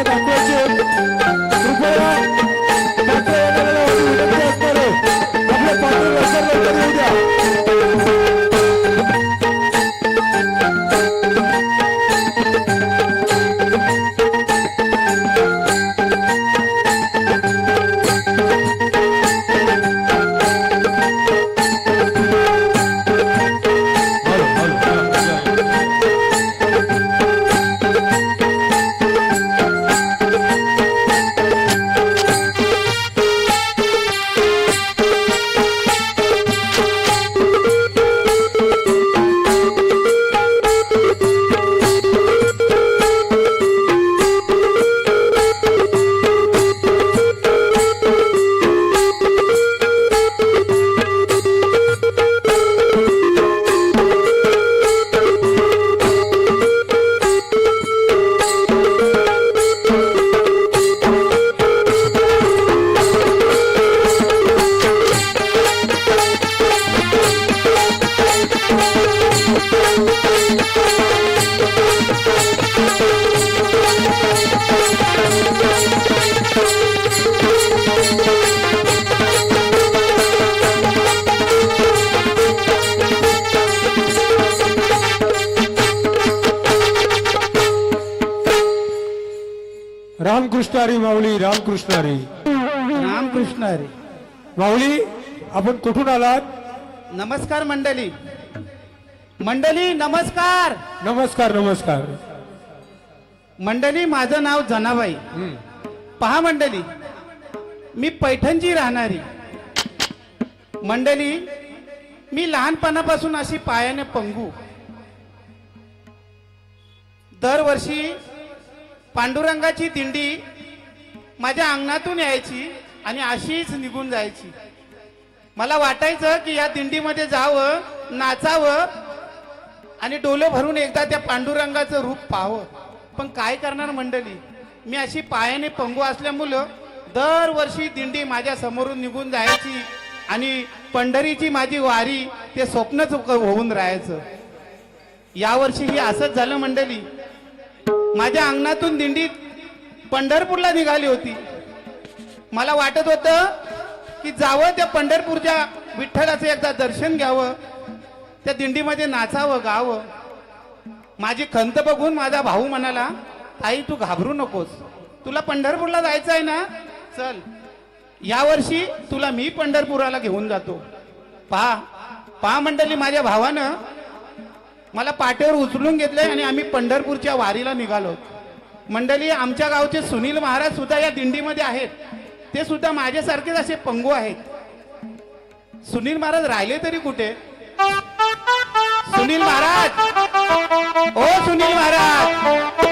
तुम्हाला दाखवायची आहे. कृपया पात्र येणाऱ्याला माझी विनंती असणार आहे. आपले पात्र लवकर लवकर येऊ द्या. रामकृष्ण हरी माऊली, रामकृष्ण हरी. रामकृष्ण हरी. माऊली, आपण कुठून आलात? नमस्कार मंडळी. मंडळी नमस्कार. नमस्कार नमस्कार. मंडळी माझं नाव जनाबाई. पहा मंडळी, मी पैठणची राहणारी. मंडळी, मी लहानपणापासून अशी पायाने पंगू. दरवर्षी पांडुरंगाची दिंडी माझ्या अंगणातून यायची आणि अशीच निघून जायची. मला वाटायचं की या दिंडीमध्ये जावं, नाचावं आणि डोलं भरून एकदा त्या पांडुरंगाचं रूप पाहावं. पण काय करणार मंडळी, मी अशी पायाने पंगू असल्यामुळं दरवर्षी दिंडी माझ्या समोरून निघून जायची आणि पंढरीची माझी वारी ते स्वप्नच होऊन राहायचं. यावर्षी ही असंच झालं मंडळी. माझ्या अंगणातून दिंडी पंढरपूरला निघाली होती. मला वाटत होतं की जावं त्या पंढरपूरच्या विठ्ठलाचं एकदा दर्शन घ्यावं, त्या दिंडीमध्ये नाचावं, गावं. माझी खंत बघून माझा भाऊ म्हणाला, ताई तू घाबरू नकोस, तुला पंढरपूरला जायचं आहे ना, चल यावर्षी तुला मी पंढरपुराला घेऊन जातो. पहा मंडळी, माझ्या भावानं मला पाठीवर उचलून घेतलंय आणि आम्ही पंढरपूरच्या वारीला निघालो. मंडळी, आमच्या गावचे सुनील महाराज सुद्धा या दिंडीमध्ये आहेत. ते सुद्धा माझ्यासारखेच असे पंगू आहेत. सुनील महाराज राहिले तरी कुठे? सुनील महाराज, ओ सुनील महाराज,